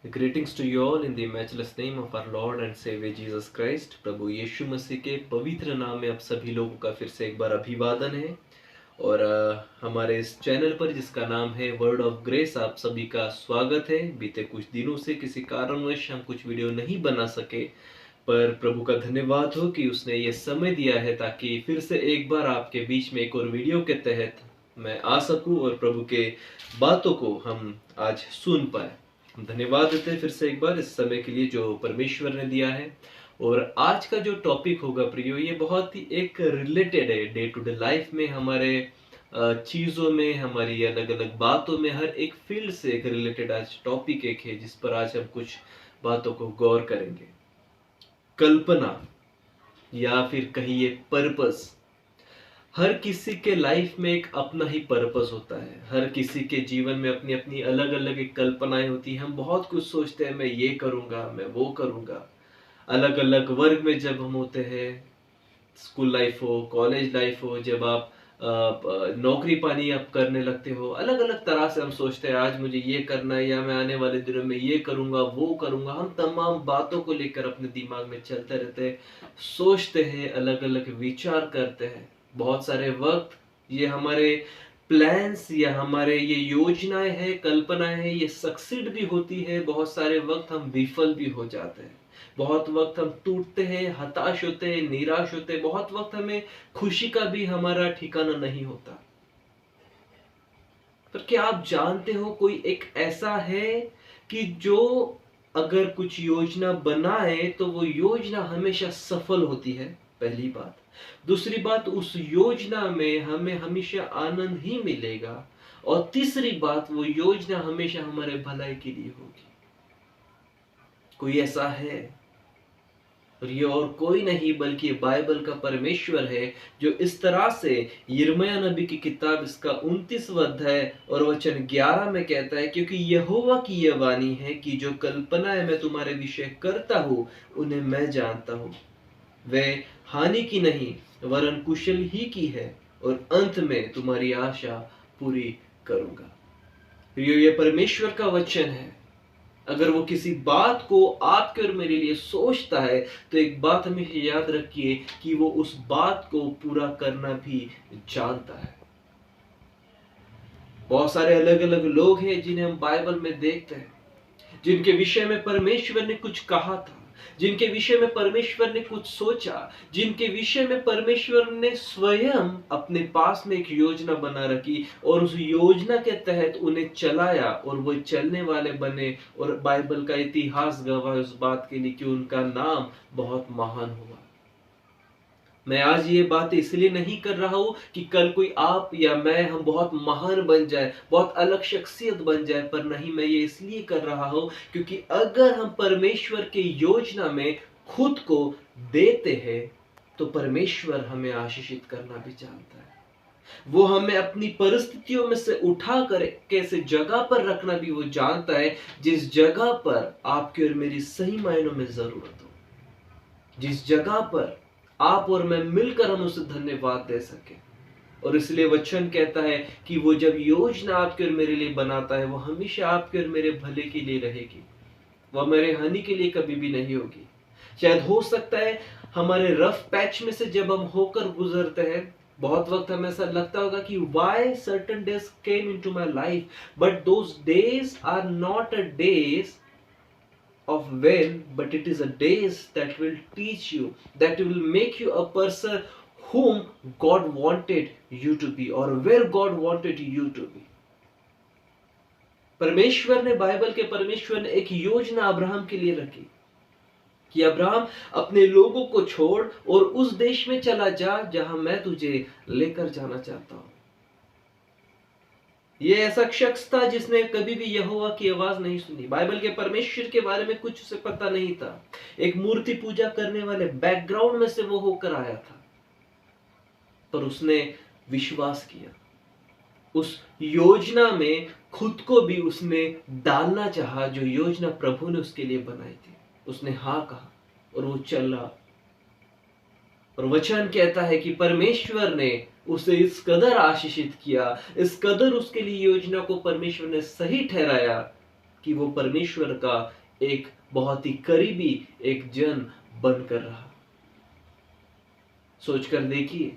Greetings to you all in the matchless name of our Lord and Savior Jesus Christ। प्रभु यीशु मसीह के पवित्र नाम में आप सभी लोगों का फिर से एक बार अभिवादन है। और हमारे इस चैनल पर जिसका नाम है वर्ड ऑफ ग्रेस, आप सभी का स्वागत है। बीते कुछ दिनों से किसी कारणवश हम कुछ वीडियो नहीं बना सके, पर प्रभु का धन्यवाद हो कि उसने ये समय दिया है ताकि फिर से एक बार आपके बीच में एक और वीडियो के तहत मैं आ सकूं और प्रभु के बातों को हम आज सुन पाए। धन्यवाद देते हैं फिर से एक बार इस समय के लिए जो परमेश्वर ने दिया है। और आज का जो टॉपिक होगा प्रियो, ये बहुत ही एक रिलेटेड है डे टू डे लाइफ में, हमारे चीज़ों में, हमारी अलग अलग बातों में, हर एक फील्ड से एक रिलेटेड आज टॉपिक एक है जिस पर आज हम कुछ बातों को गौर करेंगे। कल्पना या फिर कहिए पर्पस। हर किसी के लाइफ में एक अपना ही पर्पस होता है। हर किसी के जीवन में अपनी अपनी अलग अलग एक कल्पनाएं होती हैं। हम बहुत कुछ सोचते हैं, मैं ये करूँगा, मैं वो करूँगा। अलग अलग वर्ग में जब हम होते हैं, स्कूल लाइफ हो, कॉलेज लाइफ हो, जब आप नौकरी पानी आप करने लगते हो, अलग अलग तरह से हम सोचते हैं आज मुझे ये करना है, या मैं आने वाले दिनों में ये करूँगा, वो करूँगा। हम तमाम बातों को लेकर अपने दिमाग में चलते रहते हैं, सोचते हैं, अलग अलग विचार करते हैं। बहुत सारे वक्त ये हमारे प्लान्स या हमारे ये योजनाएं हैं, कल्पनाएं हैं, ये सक्सीड भी होती है। बहुत सारे वक्त हम विफल भी हो जाते हैं। बहुत वक्त हम टूटते हैं, हताश होते हैं, निराश होते हैं। बहुत वक्त हमें खुशी का भी हमारा ठिकाना नहीं होता। पर क्या आप जानते हो कोई एक ऐसा है कि जो अगर कुछ योजना बनाए तो वो योजना हमेशा सफल होती है। पहली बात। दूसरी बात, उस योजना में हमें हमेशा आनंद ही मिलेगा। और तीसरी बात, वो योजना हमेशा हमारे भलाई के लिए होगी। कोई ऐसा है, और ये और कोई नहीं बल्कि बाइबल का परमेश्वर है, जो इस तरह से यिर्मयाह नबी की किताब इसका 29वां अध्याय और वचन 11 में कहता है, क्योंकि यहोवा की यह वाणी है कि जो कल्पनाएं मैं तुम्हारे विषय करता हूँ उन्हें मैं जानता हूँ। वे हानि की नहीं वरन कुशल ही की है, और अंत में तुम्हारी आशा पूरी करूंगा। ये परमेश्वर का वचन है। अगर वो किसी बात को आपके और मेरे लिए सोचता है तो एक बात हमेशा याद रखिए कि वो उस बात को पूरा करना भी जानता है। बहुत सारे अलग अलग लोग हैं जिन्हें हम बाइबल में देखते हैं, जिनके विषय में परमेश्वर ने कुछ कहा था, जिनके विषय में परमेश्वर ने कुछ सोचा, जिनके विषय में परमेश्वर ने स्वयं अपने पास में एक योजना बना रखी और उस योजना के तहत उन्हें चलाया और वो चलने वाले बने। और बाइबल का इतिहास गवाह है उस बात के लिए कि उनका नाम बहुत महान हुआ। मैं आज ये बात इसलिए नहीं कर रहा हूं कि कल कोई आप या मैं हम बहुत महान बन जाए, बहुत अलग शख्सियत बन जाए, पर नहीं, मैं ये इसलिए कर रहा हूं क्योंकि अगर हम परमेश्वर की योजना में खुद को देते हैं तो परमेश्वर हमें आशीषित करना भी जानता है। वो हमें अपनी परिस्थितियों में से उठा कर कैसे जगह पर रखना भी वो जानता है, जिस जगह पर आपकी और मेरी सही मायनों में जरूरत हो, जिस जगह पर आप और मैं मिलकर हम उसे धन्यवाद दे सके। और इसलिए वचन कहता है कि वो जब योजना आपके और मेरे लिए बनाता है, वो हमेशा आपके और मेरे भले के लिए रहेगी, वो मेरे हानि के लिए कभी भी नहीं होगी। शायद हो सकता है हमारे रफ पैच में से जब हम होकर गुजरते हैं, बहुत वक्त हमें ऐसा लगता होगा कि why certain days came into my life, but those days are not a days of when, but it is a days that will teach you, that will make you a person whom God wanted you to be, or where God wanted you to be. परमेश्वर ने, Bible के परमेश्वर ने एक योजना Abraham के लिए रखी कि अब्राहम अपने लोगों को छोड़ और उस देश में चला जा जहां मैं तुझे लेकर जाना चाहता हूं। ये ऐसा शख्स था जिसने कभी भी यहोवा की आवाज नहीं सुनी। बाइबल के परमेश्वर के बारे में कुछ उसे पता नहीं था। एक मूर्ति पूजा करने वाले बैकग्राउंड में से वो होकर आया था, पर उसने विश्वास किया। उस योजना में खुद को भी उसने डालना चाहा जो योजना प्रभु ने उसके लिए बनाई थी। उसने हाँ कहा और वो चला। और वचन कहता है कि परमेश्वर ने उसे इस कदर आशीषित किया, इस कदर उसके लिए योजना को परमेश्वर ने सही ठहराया कि वो परमेश्वर का एक बहुत ही करीबी एक जन बनकर रहा। सोचकर देखिए,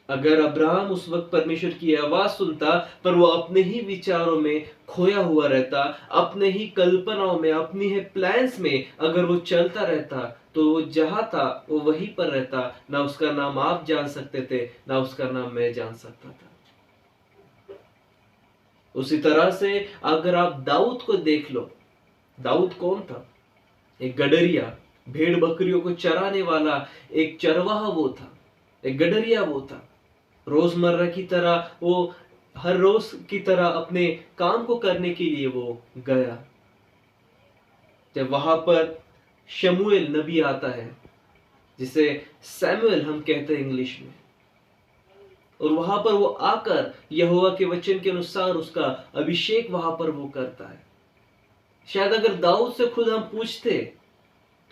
अगर अब्राहम उस वक्त परमेश्वर की आवाज सुनता पर वो अपने ही विचारों में खोया हुआ रहता, अपने ही कल्पनाओं में, अपनी ही प्लान्स में अगर वो चलता रहता, तो वो जहां था वो वहीं पर रहता। ना उसका नाम आप जान सकते थे, ना उसका नाम मैं जान सकता था। उसी तरह से अगर आप दाऊद को देख लो, दाऊद कौन था? एक गडरिया, भेड़ बकरियों को चराने वाला एक चरवाहा वो था, एक गडरिया वो था। रोजमर्रा की तरह वो हर रोज की तरह अपने काम को करने के लिए वो गया। जब वहां पर शमूएल नबी आता है, जिसे सैमुअल हम कहते हैं इंग्लिश में, और वहां पर वो आकर यहोवा के वचन के अनुसार उसका अभिषेक वहां पर वो करता है। शायद अगर दाऊद से खुद हम पूछते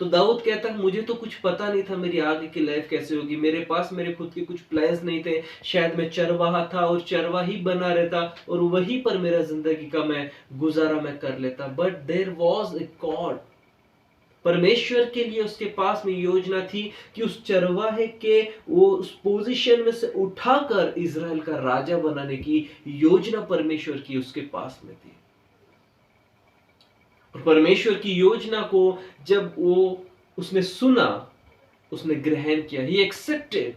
तो दाऊद कहता मुझे तो कुछ पता नहीं था मेरी आगे की लाइफ कैसे होगी, मेरे पास मेरे खुद के कुछ प्लान्स नहीं थे, शायद मैं चरवाहा था और चरवाही बना रहता और वहीं पर मेरा जिंदगी का मैं गुजारा मैं कर लेता। But there was a god, परमेश्वर के लिए उसके पास में योजना थी कि उस चरवाहे के वो उस पोजीशन में से उठाकर इजराइल का राजा बनाने की योजना परमेश्वर की उसके पास में थी। परमेश्वर की योजना को जब वो उसने सुना, उसने ग्रहण किया, he accepted,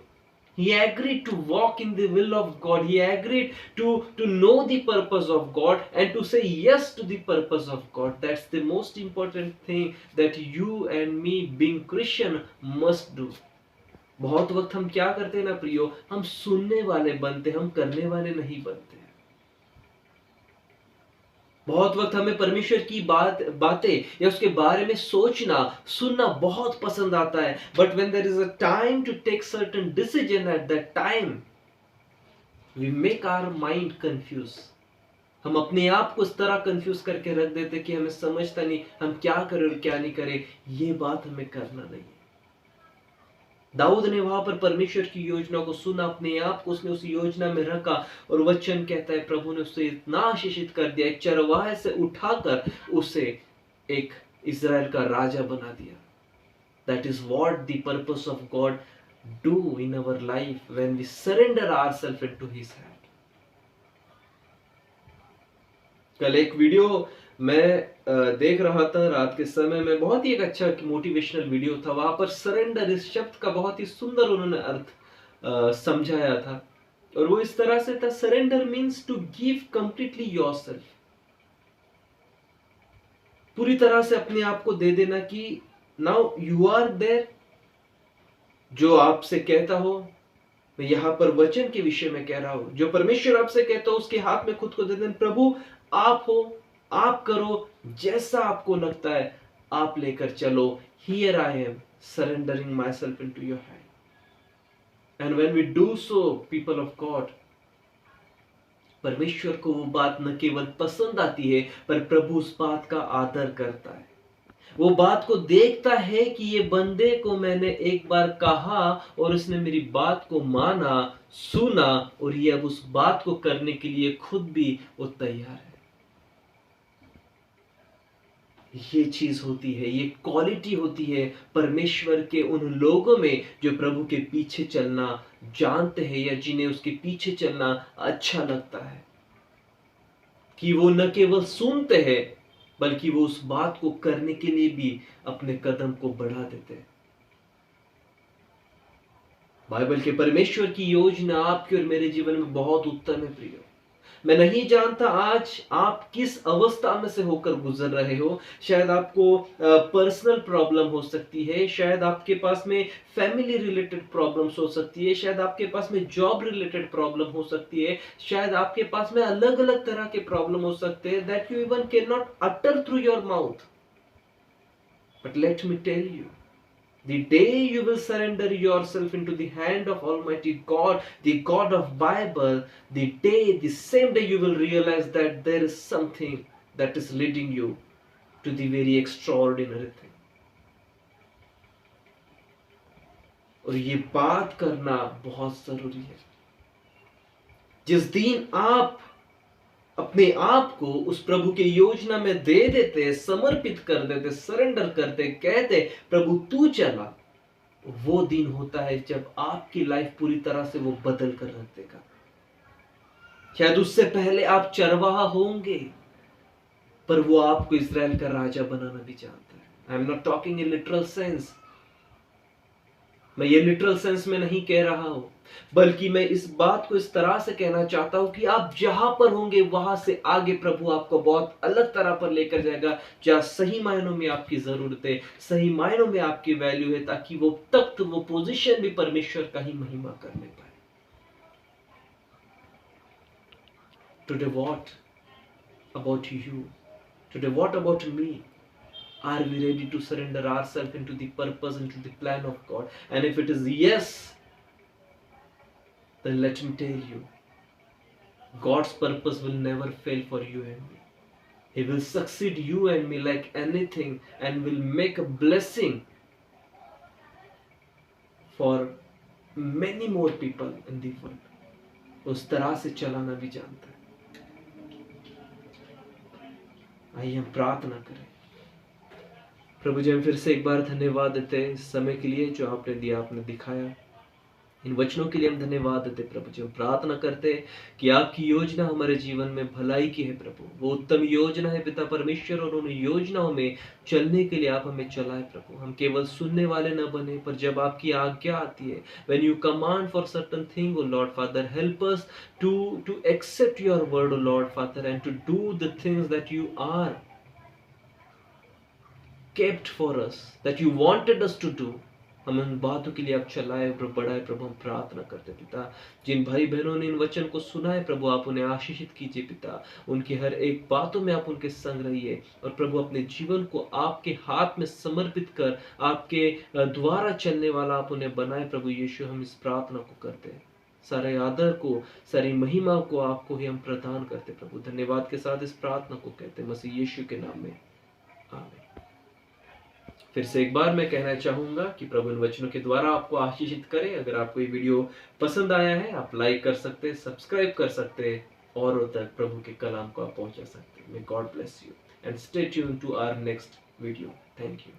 he agreed to walk in the will of God, he agreed to know the purpose of God and to say yes to the purpose of God. That's the most important thing that you and me being Christian must do. बहुत वक्त हम क्या करते हैं ना प्रियो, हम सुनने वाले बनते, हम करने वाले नहीं बनते। बहुत वक्त हमें परमेश्वर की बातें या उसके बारे में सोचना सुनना बहुत पसंद आता है, but when there is a time to take certain decision, at that time we make our mind confuse. हम अपने आप को इस तरह कंफ्यूज करके रख देते कि हमें समझता नहीं हम क्या करें और क्या नहीं करें। ये बात हमें करना नहीं है। दाऊद ने वहां पर परमेश्वर की योजना को सुना, अपने आप को उसने उस योजना में रखा, और वचन कहता है प्रभु ने उसे इतना आशीषित कर दिया, एक चरवाहे से उठाकर उसे एक इजराइल का राजा बना दिया। That is what the purpose of God do in our life when we surrender ourself into his hand. कल एक वीडियो मैं देख रहा था रात के समय में, बहुत ही एक अच्छा मोटिवेशनल वीडियो था। वहां पर सरेंडर इस शब्द का बहुत ही सुंदर उन्होंने अर्थ समझाया था, और वो इस तरह से था, surrender means to give completely yourself, पूरी तरह से अपने आप को दे देना कि नाउ यू आर देयर। जो आपसे कहता हो, मैं यहाँ पर वचन के विषय में कह रहा हूं, जो परमेश्वर आपसे कहता हो उसके हाथ में खुद को दे देना। प्रभु आप हो, आप करो, जैसा आपको लगता है आप लेकर चलो। Here I am surrendering myself into your hand. And when we do so people of God, परमेश्वर को वो बात न केवल पसंद आती है पर प्रभु उस बात का आदर करता है। वो बात को देखता है कि ये बंदे को मैंने एक बार कहा और उसने मेरी बात को माना, सुना, और ये अब उस बात को करने के लिए खुद भी वो तैयार है। ये चीज होती है, ये क्वालिटी होती है परमेश्वर के उन लोगों में जो प्रभु के पीछे चलना जानते हैं या जिन्हें उसके पीछे चलना अच्छा लगता है, कि वो न केवल सुनते हैं बल्कि वो उस बात को करने के लिए भी अपने कदम को बढ़ा देते हैं। बाइबल के परमेश्वर की योजना आपके और मेरे जीवन में बहुत उत्तम है प्रियो। मैं नहीं जानता आज आप किस अवस्था में से होकर गुजर रहे हो। शायद आपको पर्सनल प्रॉब्लम हो सकती है, शायद आपके पास में फैमिली रिलेटेड प्रॉब्लम्स हो सकती है, शायद आपके पास में जॉब रिलेटेड प्रॉब्लम हो सकती है, शायद आपके पास में अलग अलग तरह के प्रॉब्लम हो सकते हैं that you even cannot utter through your mouth. But let me tell you, the day you will surrender yourself into the hand of Almighty God, the God of Bible, the same day you will realize that there is something that is leading you to the very extraordinary thing. और ये बात करना बहुत जरूरी है। जिस दिन आप अपने आप को उस प्रभु की योजना में दे देते, समर्पित कर देते, सरेंडर करते, कहते प्रभु तू चला, वो दिन होता है जब आपकी लाइफ पूरी तरह से वो बदल कर रख देगा। शायद उससे पहले आप चरवाहा होंगे, पर वो आपको इज़राइल का राजा बनाना भी जानता है। I am not talking in literal sense, मैं ये लिटरल सेंस में नहीं कह रहा हूं, बल्कि मैं इस बात को इस तरह से कहना चाहता हूं कि आप जहां पर होंगे वहां से आगे प्रभु आपको बहुत अलग तरह पर लेकर जाएगा, जहां सही मायनों में आपकी जरूरत है, सही मायनों में आपकी वैल्यू है, ताकि वो तख्त, वो पोजीशन भी परमेश्वर का ही महिमा करने पाए। Today what about you? Today what about me? Are we ready to surrender ourselves into the purpose, into the plan of God? And if it is yes, then let me tell you, God's purpose will never fail for you and me. He will succeed you and me like anything, and will make a blessing for many more people in the world. उस तरह से चलाना भी जानता है। आइए हम प्रार्थना करें। प्रभु जी, हम फिर से एक बार धन्यवाद देते हैं इस समय के लिए जो आपने दिया, आपने दिखाया। इन वचनों के लिए हम धन्यवाद देते प्रभु जी। हम प्रार्थना करते हैं कि आपकी योजना हमारे जीवन में भलाई की है प्रभु, वो उत्तम योजना है पिता परमेश्वर, और उन योजनाओं में चलने के लिए आप हमें चलाए प्रभु। हम केवल सुनने वाले न बने, पर जब आपकी आज्ञा आती है, when you command for certain thing, O Lord Father, help us to accept your word, O Lord Father, and to do the things that you are kept for us, that you wanted us to do। हम उन बातों के लिए आप चलाए और बढ़ाए प्रभु। हम प्रार्थना करते पिता, जिन भाई बहनों ने इन वचन को सुना है प्रभु, आप उन्हें आशीषित कीजिए पिता। उनकी हर एक बातों में आप उनके संग रहिए, और प्रभु अपने जीवन को आपके हाथ में समर्पित कर आपके द्वारा चलने वाला आप उन्हें बनाए प्रभु यीशु। हम इस प्रार्थना को करते हैं, सारे आदर को, सारी महिमा को आपको ही हम प्रदान करते प्रभु। धन्यवाद के साथ इस प्रार्थना को कहते मसीह यीशु के नाम में, आमीन। फिर से एक बार मैं कहना चाहूंगा कि प्रभु इन वचनों के द्वारा आपको आशीषित करे। अगर आपको ये वीडियो पसंद आया है, आप लाइक कर सकते हैं, सब्सक्राइब कर सकते हैं, और तक प्रभु के कलाम को आप पहुंचा सकते हैं। May God bless you and stay tuned to our next video. Thank you.